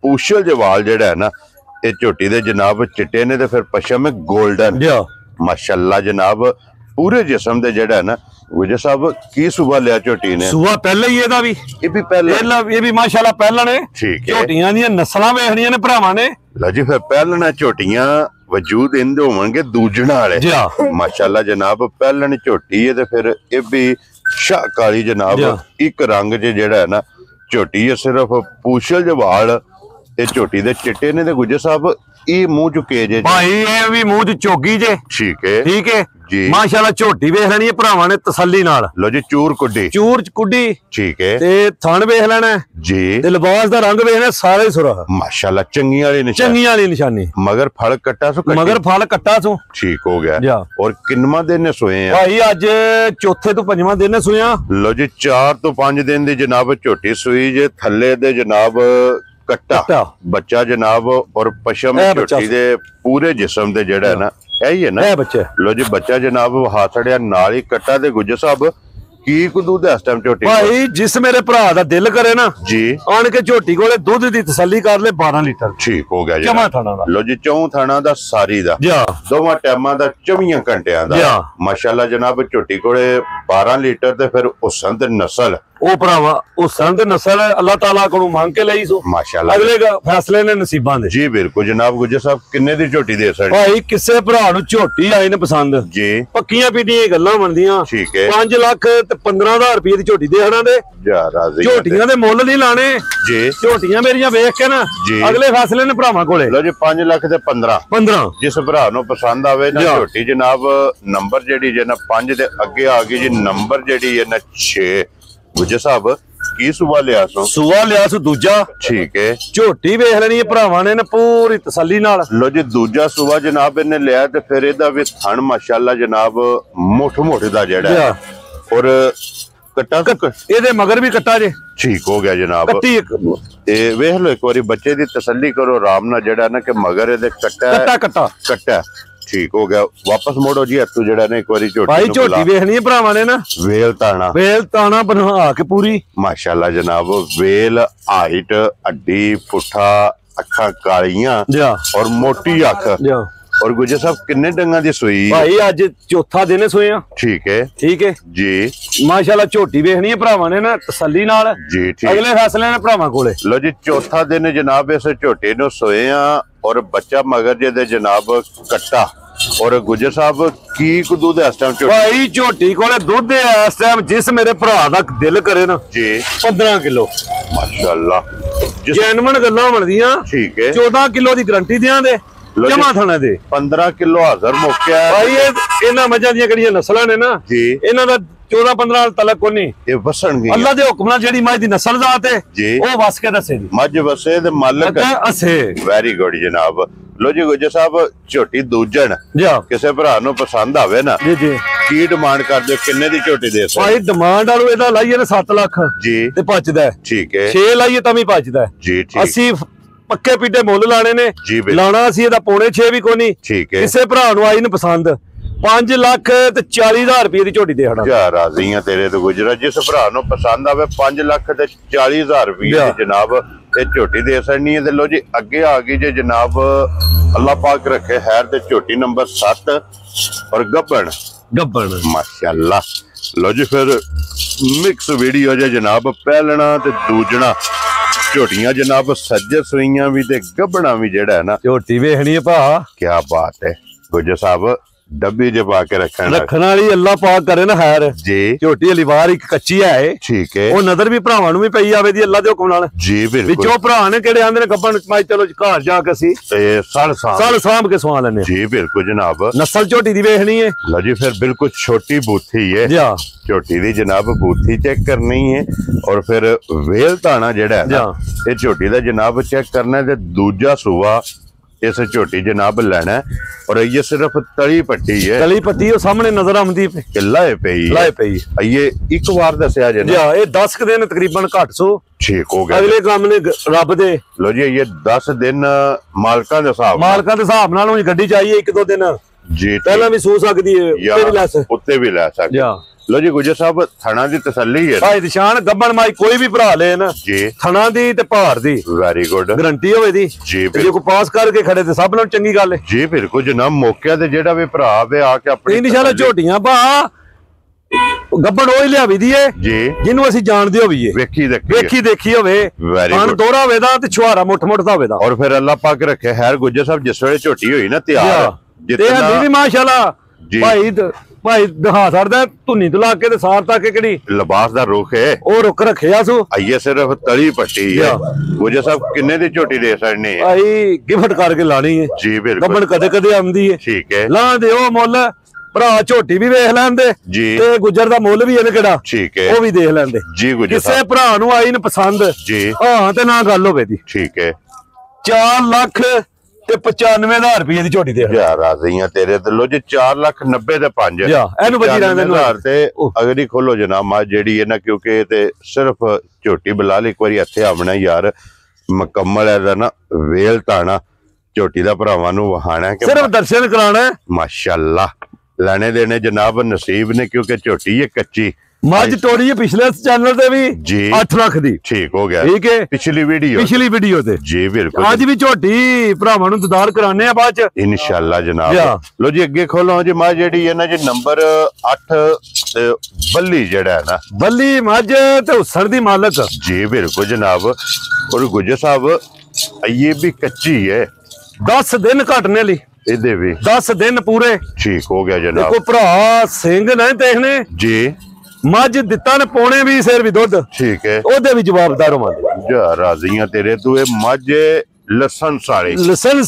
ਪੂਛਲ ਜਵਾਲ ਜਿਹੜਾ ਹੈ ਨਾ ਇਹ ਝੋਟੀ ਦੇ ਜਨਾਬ ਚਿੱਟੇ ਨੇ ਤੇ ਫਿਰ ਪਸ਼ਮ ਗੋਲਡਨ ਮਾਸ਼ਾਅੱਲਾ ਜਨਾਬ। ਪੂਰੇ ਜਿਸਮ ਦੇ ਜਿਹੜਾ ਹੈ ਨਾ ਗੁਜਰ ਸਾਹਿਬ ਕੀ ਸੁਬਾ ਲਿਆ ਝੋਟੀ ਨੇ? ਸੁਬਾ ਪਹਿਲਾਂ ਹੀ ਇਹਦਾ ਵੀ ਇਹ ਵੀ ਪਹਿਲਾਂ ਇਹ ਵੀ ਮਾਸ਼ਾਅੱਲਾ ਪਹਿਲਾਂ ਨੇ। ਠੀਕ ਹੈ, ਝੋਟੀਆਂ ਦੀਆਂ ਨਸਲਾਂ ਵੇਖਣੀਆਂ ਨੇ ਭਰਾਵਾਂ ਨੇ। ਲਓ ਜੀ ਫਿਰ ਪਹਿਲਾਂ ਝੋਟੀਆਂ ਵਜੂਦ ਇੰਦੇ ਹੋਣਗੇ ਦੂਜਣਾ ਵਾਲੇ ਮਾਸ਼ਾਅੱਲਾ ਜਨਾਬ। ਪਹਿਲਾਂ ਝੋਟੀ ਹੈ ਤੇ ਫਿਰ ਇਹ ਵੀ ਸ਼ਾਹ ਕਾਲੀ ਜਨਾਬ। ਇੱਕ ਰੰਗ ਜਿਹੜਾ ਹੈ ਨਾ ਝੋਟੀ ਹੈ ਸਿਰਫ ਪੂਛਲ ਜਵਾਲ ਇਹ ਝੋਟੀ ਦੇ ਚਿੱਟੇ ਨੇ ਤੇ ਗੁਜਰ ਸਾਹਿਬ ਇਹ ਮੂੰਹ ਚੁਕੇ ਜੇ ਭਾਈ ਇਹ ਵੀ ਮੂੰਹ ਚ ਚੋਗੀ ਜੇ। ਠੀਕ ਹੈ ਜੀ ਮਾਸ਼ਾਅੱਲਾ। ਝੋਟੀ ਵੇਖ ਲੈਣੀ ਹੈ ਭਰਾਵਾਂ ਨੇ ਤਸੱਲੀ ਨਾਲ। ਲੋ ਜੀ ਚੂਰ ਕੁੱਡੀ ਠੀਕ ਹੈ ਤੇ ਥਣ ਵੇਖ ਲੈਣਾ ਜੀ ਤੇ ਲਿਬਾਸ ਦਾ ਰੰਗ ਵੇਖਣਾ ਸਾਰੇ ਸੁਰਾ ਮਾਸ਼ਾਅੱਲਾ। ਚੰਗੀਆਂ ਵਾਲੀ ਨਿਸ਼ਾਨੀ ਮਗਰ ਫਲ ਕੱਟਾ ਸੋ ਠੀਕ ਹੋ ਗਿਆ। ਔਰ ਕਿੰਨਵਾਂ ਦਿਨ ਸੋਏ ਆ ਭਾਈ? ਅੱਜ ਚੌਥੇ ਤੋਂ 5ਵਾਂ ਦਿਨ ਸੋਇਆ। ਲੋ ਜੀ 4 ਤੋਂ 5 ਦਿਨ ਦੀ ਜਨਾਬ ਝੋਟੀ ਸੂਈ ਜੇ। ਥੱਲੇ ਦੇ ਜਨਾਬ ਕੱਟਾ ਬੱਚਾ ਜਨਾਬ ਔਰ ਪਸ਼ਮ ਝੋਟੀ ਦੇ ਪੂਰੇ ਜਿਸਮ ਦੇ ਜਿਹੜਾ ਹੈ ਨਾ ਇਹੀ ਹੈ ਨਾ ਇਹ ਬੱਚਾ। ਲੋ ਜੀ ਬੱਚਾ ਜਨਾਬ ਹਾਥੜਿਆ ਨਾਲ ਹੀ ਕੱਟਾ ਤੇ ਗੁੱਜਰ ਸਾਹਿਬ ਕੀ ਕੁ ਦੁੱਧ ਇਸ ਟਾਈਮ ਝੋਟੀ ਭਾਈ ਜਿਸ ਮੇਰੇ ਭਰਾ ਦਾ ਦਿਲ ਕਰੇ ਨਾ ਜੀ ਆਣ ਕੇ ਝੋਟੀ ਕੋਲੇ ਦੁੱਧ ਦੀ ਤਸੱਲੀ ਕਰ ਲੈ 12 ਲੀਟਰ। ਠੀਕ ਹੋ ਗਿਆ ਜੀ। ਲੋ ਜੀ 4 ਥਾਣਾ ਦਾ ਸਾਰੀ ਦਾ ਦੋਵਾਂ ਟਾਈਮਾਂ ਦਾ 24 ਘੰਟਿਆਂ ਦਾ ਮਾਸ਼ਾਅੱਲਾ ਜਨਾਬ। ਝੋਟੀ ਕੋਲੇ 12 ਲੀਟਰ ਤੇ ਫਿਰ ਹੁਸਨ ਤੇ ਨਸਲ ਉਹ ਭਰਾਵਾ ਹੁਸਨ ਤੇ ਨਸਲ ਅੱਲਾਹ ਤਾਲਾ ਕੋਲੋਂ ਮੰਗ ਕੇ ਲਈ ਸੋ ਮਾਸ਼ਾਅੱਲਾ। ਅਗਲੇ ਫੈਸਲੇ ਨੇ ਨਸੀਬਾਂ ਦੇ ਜੀ ਬਿਲਕੁਲ ਜਨਾਬ। ਗੁਜਰ ਸਾਹਿਬ ਕਿੰਨੇ ਦੀ ਝੋਟੀ ਦੇ ਸੜ? ਭਾਈ ਕਿਸੇ ਭਰਾ ਨੂੰ ਝੋਟੀ ਆਈ ਨੇ ਪਸੰਦ ਜੀ ਪੱਕੀਆਂ ਪੀੜੀਆਂ ਗੱਲਾਂ ਬਣਦੀਆਂ। ਠੀਕ ਹੈ, 5 ਲੱਖ ਤੇ 15,000 ਰੁਪਏ ਦੀ ਝੋਟੀ ਦੇ ਹਣਾ ਦੇ ਝੋਟੀਆਂ ਦੇ ਮੁੱਲ ਨਹੀਂ ਲਾਣੇ ਜੀ। ਝੋਟੀਆਂ ਮੇਰੀਆਂ ਵੇਖ ਕੇ ਨਾ ਅਗਲੇ ਫੈਸਲੇ ਨੇ ਭਰਾਵਾਂ ਕੋਲੇ। ਲੋ ਜੀ 5 ਲੱਖ ਤੇ 15 ਜਿਸ ਭਰਾ ਨੂੰ ਪਸੰਦ ਆਵੇ ਨਾ ਝੋਟੀ ਜਨਾਬ। ਨੰਬਰ ਜਿਹੜੀ ਜੇ ਨਾ 5 ਦੇ ਅੱਗੇ ਆ ਗਈ ਜੀ। ਨੰਬਰ ਜਿਹੜੀ ਹੈ ਨਾ 6 ਗੁਜਰ ਸਾਹਿਬ ਕੀ ਸੁਬਾ ਲਿਆ ਸੋ ਦੂਜਾ। ਠੀਕ ਹੈ, ਝੋਟੀ ਵੇਖ ਲੈਣੀ ਹੈ ਭਰਾਵਾਂ ਨੇ ਪੂਰੀ ਤਸੱਲੀ ਨਾਲ। ਲੋ ਜੀ ਦੂਜਾ ਸੁਬਾ ਜਨਾਬ ਇਹਨੇ ਲਿਆ ਤੇ ਫਿਰ ਇਹਦਾ ਵੀ ਥਣ ਮਾਸ਼ਾਅੱਲਾ ਜਨਾਬ ਮੋਠ ਦਾ ਜਿਹੜਾ ਔਰ ਕੱਟਾ ਇਹਦੇ ਮਗਰ ਵੀ ਕੱਟਾ ਜੇ। ਠੀਕ ਹੋ ਗਿਆ ਜਨਾਬ। ਕੱਟੀ ਇੱਕ ਤੇ ਵੇਖ ਲਓ ਇੱਕ ਵਾਰੀ ਬੱਚੇ ਦੀ ਤਸੱਲੀ ਕਰੋ ਆਰਾਮ ਨਾਲ, ਜਿਹੜਾ ਨਾ ਕਿ ਮਗਰ ਇਹਦੇ ਕੱਟਾ ਠੀਕ ਹੋ ਗਿਆ। ਵਾਪਸ ਮੋੜੋ ਜੀ ਹੱਥੋਂ, ਜਿਹੜਾ ਨਾ ਇੱਕ ਵਾਰੀ ਝੋਟੀ ਭਾਈ ਝੋਟੀ ਵੇਖਣੀ ਹੈ ਭਰਾਵਾਂ ਨੇ ਨਾ। ਵੇਲ ਤਾਣਾ ਬਣਾ ਕੇ ਪੂਰੀ ਮਾਸ਼ਾਅੱਲਾ ਜਨਾਬ। ਵੇਲ, ਹਾਈਟ, ਹੱਡੀ, ਪੁੱਠਾ, ਅੱਖਾਂ ਕਾਲੀਆਂ ਔਰ ਮੋਟੀ ਅੱਖ। और गुजर साहब किन्ने डंगा दी सोई भाई अज चौथा दिन सोए आ। ठीक है जी माशाल्लाह झोटी वेखनी है भरावां ने ना तसल्ली नाल जी। ठीक अगले फैसले ने भरावां कोले। लो जी चौथा दिन जनाब इस झोटी नु सोए आ और बच्चा मगर जे जनाब कट्टा। और गुजर साहब की दूध है इस टाइम झोटी? भाई झोटी कोले दूध है इस टाइम जिस मेरे भरा दा दिल करे ना जी 15 किलो माशाल्लाह जैनमन गल्लां बनदियां। ठीक है 14 किलो दी गारंटी दियां दे जमा थाने दे 15 किलो हाजर मौके भाई इन्हां मझां दियां किहड़ियां नस्लां ने ना जी इन्हां दा 14-15 तलक कोनी ये वसणगी अल्लाह दे हुक्म नाल जेहड़ी मझ दी नस्ल जात है जी ओ वस के दसे दी मझ वसे ते मालक असे। वेरी गुड जनाब। लो जी गुजर साहब झोटी दूजन किसी भरा नु पसंद आवे ना जी जी की डिमांड कर दे किन्ने दी झोटी दे सकदे? भाई डिमांड वालो एदा लाइए ना 7 लाख जी ते पचदा है। ठीक है 6 लाइए तां भी पचदा है जी। ठीक 80 पक्के पीटे मुल लाने ने लाना असी एदा 5.5 भी कोनी। ठीक है किसे भरा नु आई न पसंद 5,40,000 रुपए दी झोटी दे हड़ा जा राजी हां तेरे तो गुजरा। जिस भरा नु पसंद आवे 5,40,000 रुपए दी जनाब ये झोटी दे सकनी है। ते लो जी अगे आ गई जे जनाब अल्लाह पाक रखे खैर ते झोटी नंबर 7 और गब्बन माशाल्लाह। लो जी फिर मिक्स वीडियो जे जनाब पहलना ते दूजना झोटियां जनाब सज्जे सुइयां भी ते गब्बना भी जेड़ा है ना झोटी वेखनी है भा। क्या बात है गुजर साहब डब्बी च पा के रखन वाली अल्लाह पाक करे ना खैर जी। झोटी हली बाहर एक कच्ची है। ठीक है वो नजर भी भरावां नु भी पई आवे दी अल्लाह दे हुक्म नाल जी। बिल्कुल विचों भरा ने केड़े आंदे ने गब्बन माई चलो घर जाके असी साल सांभ के सवा लेने जी। बिल्कुल जनाब नस्ल झोटी दी वेखनी है। लो जी फिर बिल्कुल छोटी बूथी है झोटी दी जनाब बूथी चेक करनी है और फिर वेल ताना जेड़ा है ना ये झोटी दा जनाब चेक करना है। दूजा सूआ इस झोटी जनाब लेना है और ये सिर्फ तली पट्टी है। तली पट्टी वो सामने नजर आंदी पे लाए पई ये एक बार दसया जे ना ये 10 दिन तकरीबन घट सो ठीक हो गया। अगले काम ने रब दे लो जी ये 10 दिन मालका दे हिसाब नाल गड्डी चाहिए 1-2 दिन जी पहला भी सो सकदी है उत्ते भी ले सकदी। लो जी गुजर साहब थना दी तसल्ली है भाई निशान गब्बन माई कोई भी भरा ले ना जी थना दी ते भार दी वेरी गुड गारंटी होवे दी जी। जे को पास करके खड़े ते सब नाल चंगी गल है जी। बिल्कुल जनाब मौके ते जेड़ा भी भरा वे आके अपनी निशान झोटियां भा गब्बन ओही लियावी दी है जी जिन्नू असि जानदे होईए वेखी देखी होवे पान दोहरा होवे दा ते छुहारा मुठ दा होवे दा। और फिर अल्लाह पाक रखे खैर गुजर साहब जिस वेले झोटी होई ना तैयार जितना भी माशाल्लाह भाई दिखा सकदा धुनी तो लाके ते सार तक केड़ी लिबास दा रुख है ओ रुख रखिया सो आइए सिर्फ तली पट्टी है। गुजर साहब किन्ने दी झोटी दे सकने है? भाई गिफ्ट करके लानी है जी। बिल्कुल गब्बन कदे आंदी है ठीक है ला दे ओ मुੱਲ भरा झोटी भी वेख लैंदे जी ते गुजर दा मुੱਲ भी ਇਹਨੇ ਕਿਹੜਾ ठीक है वो भी देख लैंदे जी। गुजर किसे भरा नु आई न पसंद जी हां ते ना गल होवे दी ठीक है 4 ਲੱਖ ਤੇ 95,000 रुपए दी झोटी दे यार राज़ियां तेरे ते लो जी 4,90,000 ते 5 ਇਹਨੂੰ ਬਚੀ ਰਹਿੰਦੇ ਨੂੰ ਤੇ ਅਗਰ ਹੀ ਖੋਲੋ ਜਨਾਬ ਮਾ ਜਿਹੜੀ ਹੈ ਨਾ ਕਿਉਂਕਿ ਤੇ ਸਿਰਫ ਝੋਟੀ ਬਲਾਲ ਇੱਕ ਵਾਰੀ ਇੱਥੇ ਆਵਣਾ ਯਾਰ ਮੁਕੰਮਲ ਹੈ ਨਾ ਵੇਲ ਤਾਣਾ ਝੋਟੀ ਦਾ ਭਰਾਵਾਂ ਨੂੰ ਵਹਾਣਾ ਕਿ ਸਿਰਫ ਦਰਸ਼ਨ ਕਰਾਣਾ ਮਾਸ਼ਾਅੱਲਾ ਲੈਣੇ ਦੇਣੇ ਜਨਾਬ ਨਸੀਬ ਨੇ ਕਿਉਂਕਿ ਝੋਟੀ ਹੈ ਕੱਚੀ मज तोड़ी है पिछले चैनल ते भी जी 8 लाख दी ठीक हो गया ठीक है पिछली वीडियो ते जी बिल्कुल आज भी झोटी भरावां नु दीदार कराने आ बाद च इंशाल्लाह जनाब। लो जी अगे खोलो जी मां जेडी है ना जी नंबर 8 बल्ली जेड़ा है ना बल्ली मज ते हुसन दी मालक जी बिल्कुल जनाब। और गुजर साहब ये भी कच्ची है 10 दिन घटने ली इदे भी 10 दिन पूरे ठीक हो गया जनाब। देखो भरा सिंह नहीं देखने जी मज दिता ने पौने भी सिर भी दुध ठीक है ओदे भी जवाबदार होवांगे राज़ियां तेरे तू ए मज लाइसेंस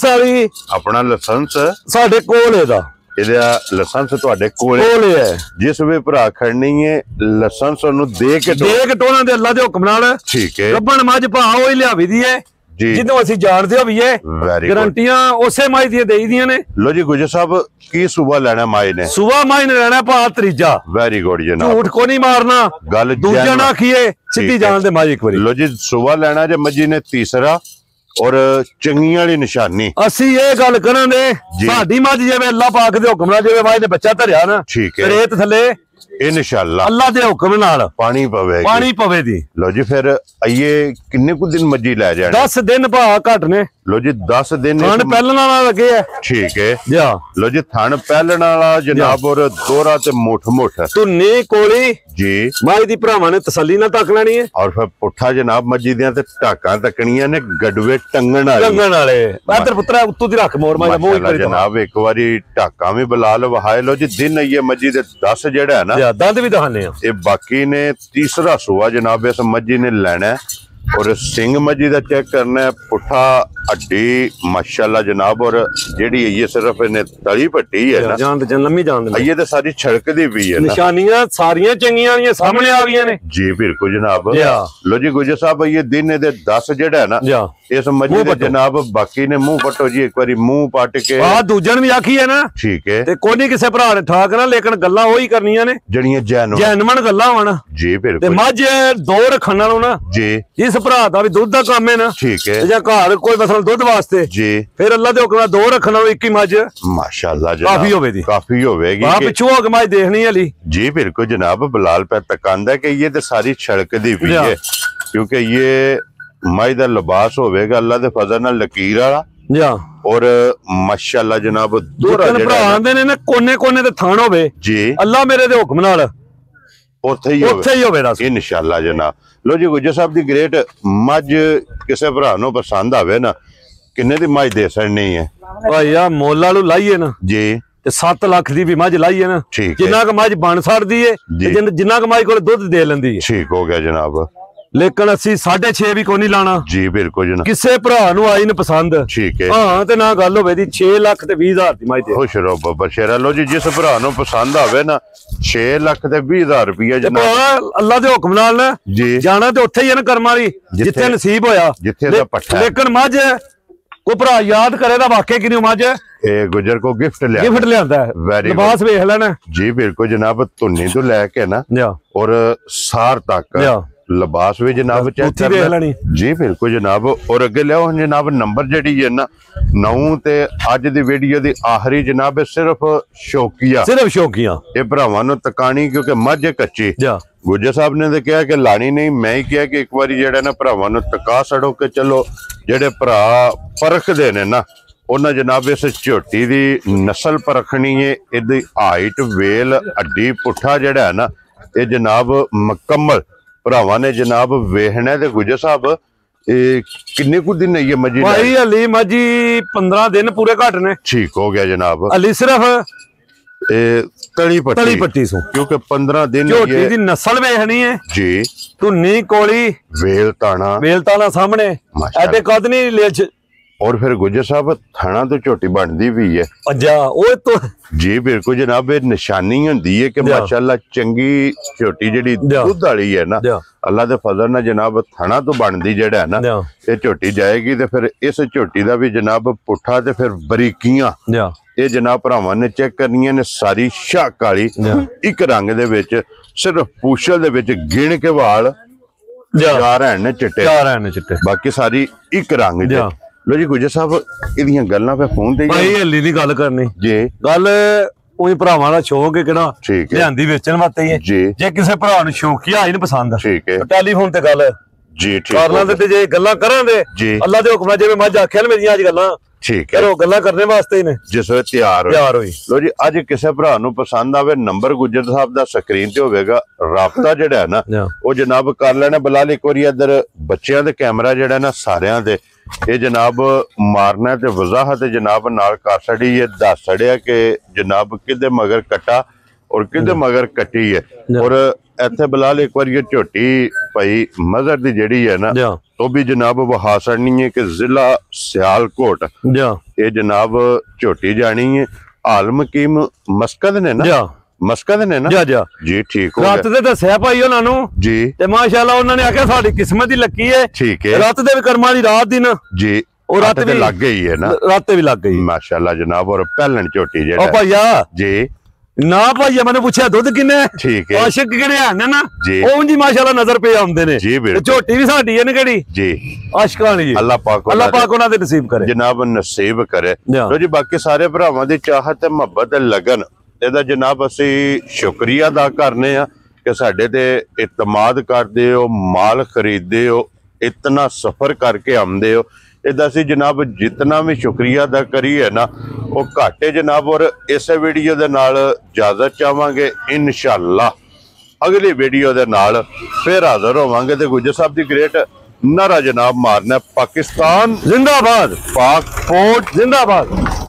वाली अपना लाइसेंस साडे कोल एदा ਇਹਦਾ ਲਾਇਸੈਂਸ ਤੁਹਾਡੇ ਕੋਲ ਹੈ ਜਿਸ ਵੀ ਭਰਾ ਖੜਨੀ ਹੈ ਲਾਇਸੈਂਸ ਉਹਨੂੰ ਦੇ ਕੇ ਟੋਣਾ ਦੇ ਅੱਲਾ ਦੇ ਹੁਕਮ ਨਾਲ ਠੀਕ ਹੈ ਗੱਬਣ ਮੱਝ ਭਾ ਹੋਈ ਲਿਆਵੀ ਦੀ ਹੈ जिन्हों ਅਸੀਂ ਜਾਣਦੇ ਹੋਈਏ ਗਾਰੰਟੀਆਂ ਉਸੇ ਮਾਈ ਦੀਆਂ ਦੇਈਦੀਆਂ ਨੇ। ਲੋ ਜੀ ਗੁਜਰ ਸਾਹਿਬ ਕੀ ਸੂਬਾ ਲੈਣਾ ਮਾਈ ਨੇ? ਸੂਬਾ ਮਾਈ ਨੇ ਲੈਣਾ ਭਾ ਤਰੀਜਾ। ਵੈਰੀ ਗੁੱਡ ਜਨਾਬ, ਝੂਠ ਕੋ ਨਹੀਂ ਮਾਰਨਾ, ਗੱਲ ਦੂਜਾ ਨਾ ਖੀਏ, ਸਿੱਧੀ ਜਾਣ ਦੇ ਮਾਈ ਇੱਕ ਵਾਰੀ। ਲੋ ਜੀ ਸੂਬਾ ਲੈਣਾ ਜੇ ਮੱਜੀ ਨੇ ਤੀਸਰਾ ਔਰ ਚੰਗੀਆਂ ਵਾਲੀ ਨਿਸ਼ਾਨੀ। ਅਸੀਂ ਇਹ ਗੱਲ ਕਰਾਂਗੇ ਸਾਡੀ ਮੱਝ ਜਿਵੇਂ ਅੱਲਾਹ ਪਾਕ ਦੇ ਹੁਕਮ ਨਾਲ ਜਿਵੇਂ ਮਾਈ ਨੇ ਬੱਚਾ ਧਰਿਆ ਨਾ ਰੇਤ ਥੱਲੇ ਇਨਸ਼ਾਅੱਲਾ ਅੱਲਾਹ ਦੇ ਹੁਕਮ ਨਾਲ ਪਾਣੀ ਪਵੇਗੀ। ਲੋ ਜੀ ਫਿਰ ਆਈਏ ਕਿੰਨੇ ਕੁ ਦਿਨ ਮੱਜੀ ਲੈ ਜਾਣੇ? 10 ਦਿਨ ਭਾ ਘੱਟ ਨੇ। ਲੋ ਜੀ 10 ਦਿਨ ਥਣ ਪਹਿਲਣ ਵਾਲਾ ਲੱਗੇ ਹੈ। ਠੀਕ ਹੈ ਜੀ। ਲੋ ਜੀ ਥਣ ਪਹਿਲਣ ਵਾਲਾ ਜਨਾਬ ਔਰ ਦੋਹਰਾ ਤੇ ਮੁੱਠ ਧੁੰਨੀ ਕੋਲੀ ਜੀ ਮਾਈ ਦੀ ਭਰਾਵਾਂ ਨੇ ਤਸੱਲੀ ਨਾਲ ਤੱਕ ਲੈਣੀ ਹੈ। ਔਰ ਫਿਰ ਪੁੱਠਾ ਜਨਾਬ ਮੱਜੀ ਦੀਆਂ ਤੇ ਢਾਕਾਂ ਤੱਕਣੀਆਂ ਨੇ ਗੜਵੇ ਟੰਗਣ ਵਾਲੇ। ਇਧਰ ਪੁੱਤਰਾ ਉੱਤੋਂ ਦੀ ਰੱਖ ਮੋਰ ਮਾਈ ਦਾ ਮੂੰਹ ਕਰੀ ਜਨਾਬ ਇੱਕ ਵਾਰੀ ਢਾਕਾਂ ਵੀ ਬੁਲਾ ਲਓ ਵਹਾਏ। ਲੋ ਜੀ ਦਿਨ ਆਈਏ ਮੱਜੀ ਦੇ 10 ਜਿਹੜਾ ਹੈ ਨਾ ਦੰਦ ਵੀ ਦਿਖਾਣੇ ਆ ਇਹ ਬਾਕੀ ਨੇ ਤੀਸਰਾ ਸੂਆ ਜਨਾਬ ਇਸ ਮੱਜੀ ਨੇ ਲੈਣਾ और सिंह मजी का चेक करना है पुठा हड्डी माशाल्लाह जनाब और जेडी ये सिर्फ इन्हें तली पट्टी है ना जान लम्मी जान ये तो सारी छड़कदी भी है निशानियां सारियां चंगियां ने सामने आ गई ने जी बिल्कुल जनाब। लो जी गुजर साहब ये दिन दे 10 जेड़ा है ना इस मजी दे जनाब बाकी ने मुंह पटो जी एक बारी मुंह पट के आ दूजन भी आखी है ना ठीक है ते कोई नहीं किसी भरा ने ठाक ना लेकिन गल्लां ओही करनियां ने जड़ियां जैनमन गल्लां होण जी बिल्कुल ते मज दो रखण नालों ना जी इस भरा दा भी दुध दा काम है ना ठीक है या घर कोई मसलन दुध वास्ते जी फिर अल्लाह दे हुक्म नाल दो रखण नालों एक ही मज माशाल्लाह जनाब काफी होवेगी हां पिछू हो के मज देखनी है जी बिल्कुल जनाब बिलाल पे तकांदा कि ये तो सारी छड़कदी भी है क्योंकि ये माई दा लिबास होवेगा अल्लाह दे फजल नाल लकीर वाला और माशाल्लाह जनाब दोहरा जेड़ा आंदे ने ना कोने कोने ते थान होवे जी अल्लाह मेरे दे हुक्म नाल उत्थे ही होवे इंशाअल्लाह जनाब। लो जी गुजर साहब दी ग्रेट मझ किसे भरा नूं पसंद आवे ना किन्ने दी मझ दे सकनी है भाई यार मोल वालू लाइए ना जी 7 लाख दी भी मझ लाइए ना जिन्ना क मझ बन सकदी है जिन्ना क मझ कोल दुध दे लंदी है ठीक हो गया जनाब लेकिन असी 6.5 भी कोई नहीं लाना जी बिल्कुल जनाब किसे भरा नूं आई न पसंद ठीक है हां ते ना गल होवे दी 6 लाख ते 20 हज़ार दी मझ दे खुश रहो बाबा शेरा। लो जी जिस भरा नूं पसंद आवे ना 6 लाख ते 20 हज़ार रुपया जनाब अल्लाह दे हुक्म नाल ना जी जाना ते उत्थे ही है ना कर्म वाली जिथे नसीब होया जिथे दा पट्ठा लेकिन मझ को भरा याद करे दा वाकई कि मझ ए गुजर को गिफ्ट लियांदा है लिबास वेख लेना जी बिल्कुल जनाब धुन्नी तो लैके ना और सार तक लिबास भी जनाब चेक कर जी बिल्कुल जनाब। और अगे लियाओ जनाब नंबर जी है ना 9 ते अज दी वीडियो दी आखिरी जनाब सिर्फ शौकिया ये भरावां नूं तकानी क्योंकि मझ कच्ची गुजर साहब ने तो कहा कि लानी नहीं मैं ही कहा कि एक बार जेड़ा ना भरावां नूं तका छड़ो कि चलो जेड़े भरा परखदे ने ना उन्हें जनाब इस झोटी दी नस्ल परखनी है इहदी हाइट वेल हड्डी पुठा जेड़ा है ना ये जनाब मुकम्मल भरावां ने जनाब वेखना ते गुजर साहब किन्ने कुछ दिन ये मजी भाई अली मजी 15 दिन पूरे घट ने ठीक हो गया जनाब अली सिर्फ तली पट्टी सो क्योंकि 15 दिन झोटी दी नस्ल वेखनी है जी धुन्नी कोली वेल ताना सामने ऐडे कद नहीं ले और फिर गुजर साहब थाना तो झोटी बनती भी है तो जी बिल्कुल जनाब निशानी होंदी है कि माशाल्लाह चंगी झोटी जिहड़ी दुध वाली है ना अल्लाह दे फजल नाल जनाब थाना तो बनती जेड़ा है ना ये झोटी जाएगी तो फिर इस झोटी का भी जनाब पुठा ते फिर बरीकियां ये जनाब भरावां ने चेक करनियां ने सारी शाह काली एक रंग दे विच सिर्फ पूछल दे विच गिण के वाल चार हैं चिट्टे बाकी सारी एक रंग लो जी गुजर साहब इहदियां गल्लां पे फोन ते भाई हल्ली दी गल करनी जी गल ओही भरावां दा शौक है किहड़ा लियांदी वेचण वास्ते ही है जी जे किसे भरा नूं शौकिया आई न पसंद ठीक है टेलीफोन ते गल जी ठीक कर लांदे ते जे गल्लां करां दे जी अल्लाह दे हुक्म नाल जिवें मज आखिया न मेरियां अज गल्लां ठीक है गल्लां करने वास्ते ही ने जिस वे तैयार होई लो जी अज किसे भरा नूं पसंद आवे नंबर गुजर साहब दा स्क्रीन ते होवेगा राबता जेड़ा है ना ओ जनाब कर लेना बिलाल एक बारी इधर बच्चियां दे कैमरा जेड़ा ना सारियां दे ये जनाब मारना ते वजाहत जनाब नाल कर छड़ी ये दस छड़िया कि जनाब किदे मगर कटा और किदे मगर कटी है और इत्थे बिलाल एक बार ये झोटी भाई मजहर दी जेड़ी है ना तो भी जनाब वहा छड़नी है कि जिला सियालकोट ये जनाब झोटी जानी है हाल मकीम मस्कद ने ना ਮਸਕਾ ਦੇ ਨੇ ਨਾ ਜੀ ਠੀਕ ਹੋ ਗਿਆ ਰੱਤ ਦੇ ਦੱਸਿਆ ਭਾਈ ਉਹਨਾਂ ਨੂੰ ਜੀ ਤੇ ਮਾਸ਼ਾਅੱਲਾ ਉਹਨਾਂ ਨੇ ਆਖਿਆ ਸਾਡੀ ਕਿਸਮਤ ਹੀ ਲੱਕੀ ਹੈ ਠੀਕ ਹੈ ਰੱਤ ਦੇ ਵੀ ਕਰਮਾਂ ਦੀ ਰਾਤ ਦੀ ਨਾ ਜੀ ਉਹ ਰਾਤ ਵੀ ਲੱਗ ਗਈ ਹੈ ਨਾ ਰਾਤ ਵੀ ਲੱਗ ਗਈ ਮਾਸ਼ਾਅੱਲਾ ਜਨਾਬ ਔਰ ਪਹਿਲਣ ਝੋਟੀ ਜਿਹੜਾ ਉਹ ਭਾਈਆ ਜੀ ਨਾ ਭਾਈਆ ਮੈਨੂੰ ਪੁੱਛਿਆ ਦੁੱਧ ਕਿੰਨੇ ਠੀਕ ਹੈ ਆਸ਼ਿਕ ਕਿਹੜੇ ਹਨ ਨਾ ਉਹ ਜੀ ਮਾਸ਼ਾਅੱਲਾ ਨਜ਼ਰ ਪਏ ਆਉਂਦੇ ਨੇ ਜੀ ਝੋਟੀ ਵੀ ਸਾਡੀ ਹੈ ਨਾ ਕਿਹੜੀ ਜੀ ਆਸ਼ਿਕਾਂ ਵਾਲੀ ਅੱਲਾਹ ਪਾਕ ਉਹਨਾਂ ਦੇ ਨਸੀਬ ਕਰੇ ਜਨਾਬ ਨਸੀਬ ਕਰੇ ਲੋ ਜੀ ਬਾਕੀ ਸਾਰੇ ਭਰਾਵਾਂ ਦੀ ਚਾਹਤ ਤੇ ਮੁਹੱਬਤ ਤੇ ਲਗਨ ਇਹਦਾ ਜਨਾਬ ਅਸੀਂ ਸ਼ੁਕਰੀਆ ਅਦਾ ਕਰਨੇ ਆ ਕਿ ਸਾਡੇ ਤੇ ਇਤਮਾਦ ਕਰਦੇ ਹੋ ਮਾਲ ਖਰੀਦਦੇ ਹੋ ਇਤਨਾ ਸਫਰ ਕਰਕੇ ਆਉਂਦੇ ਹੋ ਇਹਦਾ ਅਸੀਂ ਜਨਾਬ ਜਿੰਨਾ ਵੀ ਸ਼ੁਕਰੀਆ ਅਦਾ ਕਰੀਏ ਨਾ ਉਹ ਘਾਟੇ ਜਨਾਬ ਔਰ ਇਸੇ ਵੀਡੀਓ ਦੇ ਨਾਲ ਇਜਾਜ਼ਤ ਚਾਹਾਂਗੇ ਇਨਸ਼ਾਅੱਲਾ ਅਗਲੀ ਵੀਡੀਓ ਦੇ ਨਾਲ ਫਿਰ ਹਾਜ਼ਰ ਹੋਵਾਂਗੇ ਤੇ ਗੁੱਜਰ ਸਾਹਿਬ ਦੀ ਗ੍ਰੇਟ ਨਾਰਾ ਜਨਾਬ ਮਾਰਨਾ ਪਾਕਿਸਤਾਨ ਜ਼ਿੰਦਾਬਾਦ ਪਾਕ ਫੌਜ ਜ਼ਿੰਦਾਬਾਦ